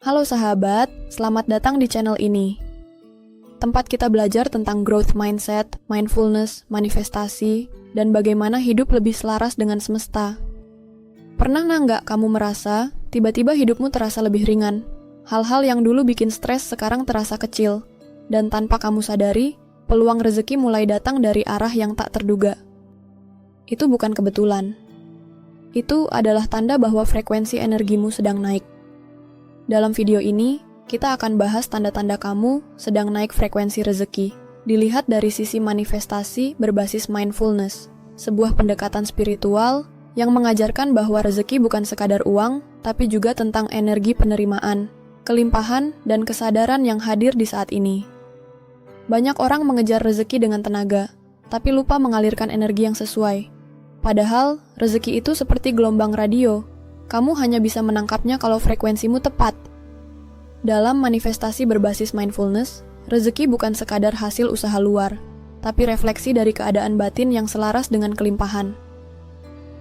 Halo sahabat, selamat datang di channel ini. Tempat kita belajar tentang growth mindset, mindfulness, manifestasi, dan bagaimana hidup lebih selaras dengan semesta. Pernah nggak kamu merasa, tiba-tiba hidupmu terasa lebih ringan? Hal-hal yang dulu bikin stres sekarang terasa kecil, dan tanpa kamu sadari, peluang rezeki mulai datang dari arah yang tak terduga. Itu bukan kebetulan. Itu adalah tanda bahwa frekuensi energimu sedang naik. Dalam video ini, kita akan bahas tanda-tanda kamu sedang naik frekuensi rezeki. Dilihat dari sisi manifestasi berbasis mindfulness, sebuah pendekatan spiritual yang mengajarkan bahwa rezeki bukan sekadar uang, tapi juga tentang energi penerimaan, kelimpahan, dan kesadaran yang hadir di saat ini. Banyak orang mengejar rezeki dengan tenaga, tapi lupa mengalirkan energi yang sesuai. Padahal, rezeki itu seperti gelombang radio. Kamu hanya bisa menangkapnya kalau frekuensimu tepat. Dalam manifestasi berbasis mindfulness, rezeki bukan sekadar hasil usaha luar, tapi refleksi dari keadaan batin yang selaras dengan kelimpahan.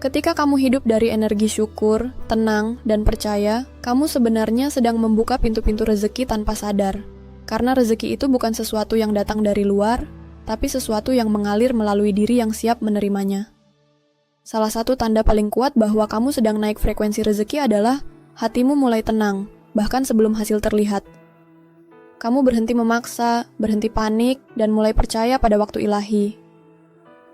Ketika kamu hidup dari energi syukur, tenang, dan percaya, kamu sebenarnya sedang membuka pintu-pintu rezeki tanpa sadar. Karena rezeki itu bukan sesuatu yang datang dari luar, tapi sesuatu yang mengalir melalui diri yang siap menerimanya. Salah satu tanda paling kuat bahwa kamu sedang naik frekuensi rezeki adalah hatimu mulai tenang, bahkan sebelum hasil terlihat. Kamu berhenti memaksa, berhenti panik, dan mulai percaya pada waktu ilahi.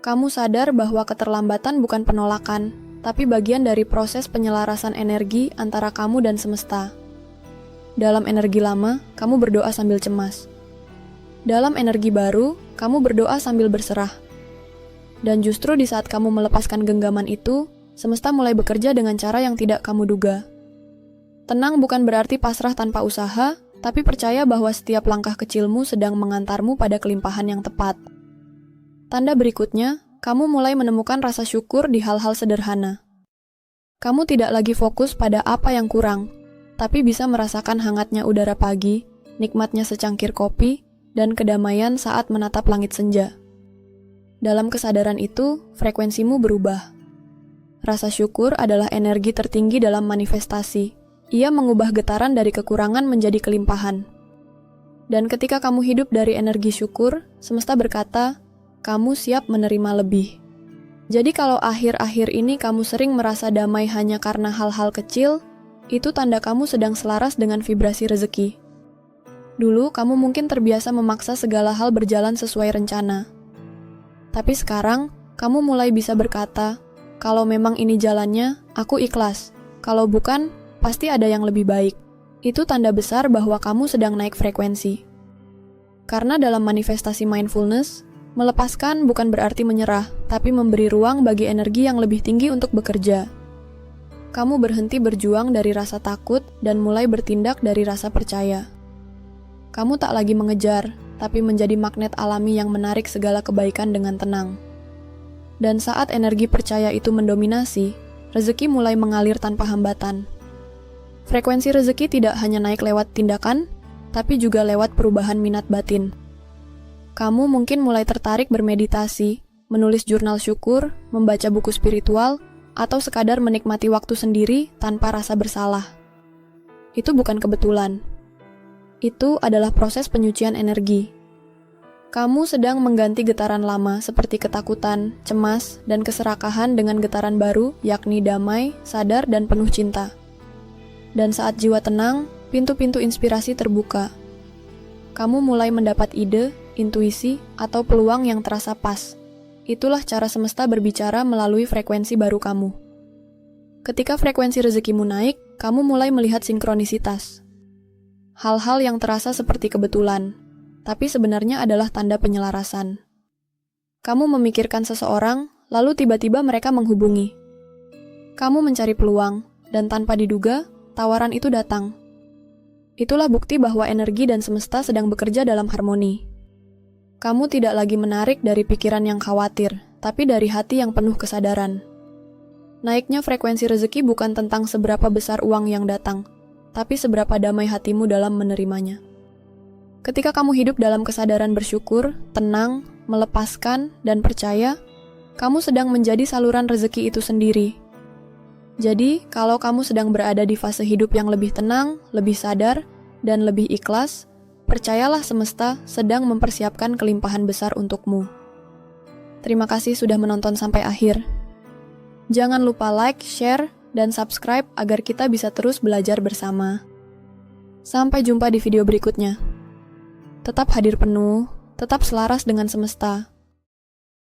Kamu sadar bahwa keterlambatan bukan penolakan, tapi bagian dari proses penyelarasan energi antara kamu dan semesta. Dalam energi lama, kamu berdoa sambil cemas. Dalam energi baru, kamu berdoa sambil berserah. Dan justru di saat kamu melepaskan genggaman itu, semesta mulai bekerja dengan cara yang tidak kamu duga. Tenang bukan berarti pasrah tanpa usaha, tapi percaya bahwa setiap langkah kecilmu sedang mengantarmu pada kelimpahan yang tepat. Tanda berikutnya, kamu mulai menemukan rasa syukur di hal-hal sederhana. Kamu tidak lagi fokus pada apa yang kurang, tapi bisa merasakan hangatnya udara pagi, nikmatnya secangkir kopi, dan kedamaian saat menatap langit senja. Dalam kesadaran itu, frekuensimu berubah. Rasa syukur adalah energi tertinggi dalam manifestasi. Ia mengubah getaran dari kekurangan menjadi kelimpahan. Dan ketika kamu hidup dari energi syukur, semesta berkata, kamu siap menerima lebih. Jadi kalau akhir-akhir ini kamu sering merasa damai hanya karena hal-hal kecil, itu tanda kamu sedang selaras dengan vibrasi rezeki. Dulu kamu mungkin terbiasa memaksa segala hal berjalan sesuai rencana. Tapi sekarang, kamu mulai bisa berkata, kalau memang ini jalannya, aku ikhlas. Kalau bukan, pasti ada yang lebih baik. Itu tanda besar bahwa kamu sedang naik frekuensi. Karena dalam manifestasi mindfulness, melepaskan bukan berarti menyerah, tapi memberi ruang bagi energi yang lebih tinggi untuk bekerja. Kamu berhenti berjuang dari rasa takut dan mulai bertindak dari rasa percaya. Kamu tak lagi mengejar, tapi menjadi magnet alami yang menarik segala kebaikan dengan tenang. Dan saat energi percaya itu mendominasi, rezeki mulai mengalir tanpa hambatan. Frekuensi rezeki tidak hanya naik lewat tindakan, tapi juga lewat perubahan minat batin. Kamu mungkin mulai tertarik bermeditasi, menulis jurnal syukur, membaca buku spiritual, atau sekadar menikmati waktu sendiri tanpa rasa bersalah. Itu bukan kebetulan. Itu adalah proses penyucian energi. Kamu sedang mengganti getaran lama seperti ketakutan, cemas, dan keserakahan dengan getaran baru, yakni damai, sadar, dan penuh cinta. Dan saat jiwa tenang, pintu-pintu inspirasi terbuka. Kamu mulai mendapat ide, intuisi, atau peluang yang terasa pas. Itulah cara semesta berbicara melalui frekuensi baru kamu. Ketika frekuensi rezekimu naik, kamu mulai melihat sinkronisitas. Hal-hal yang terasa seperti kebetulan, tapi sebenarnya adalah tanda penyelarasan. Kamu memikirkan seseorang, lalu tiba-tiba mereka menghubungi. Kamu mencari peluang, dan tanpa diduga, tawaran itu datang. Itulah bukti bahwa energi dan semesta sedang bekerja dalam harmoni. Kamu tidak lagi menarik dari pikiran yang khawatir, tapi dari hati yang penuh kesadaran. Naiknya frekuensi rezeki bukan tentang seberapa besar uang yang datang, tapi seberapa damai hatimu dalam menerimanya. Ketika kamu hidup dalam kesadaran bersyukur, tenang, melepaskan, dan percaya, kamu sedang menjadi saluran rezeki itu sendiri. Jadi, kalau kamu sedang berada di fase hidup yang lebih tenang, lebih sadar, dan lebih ikhlas, percayalah semesta sedang mempersiapkan kelimpahan besar untukmu. Terima kasih sudah menonton sampai akhir. Jangan lupa like, share, dan subscribe agar kita bisa terus belajar bersama. Sampai jumpa di video berikutnya. Tetap hadir penuh, tetap selaras dengan semesta.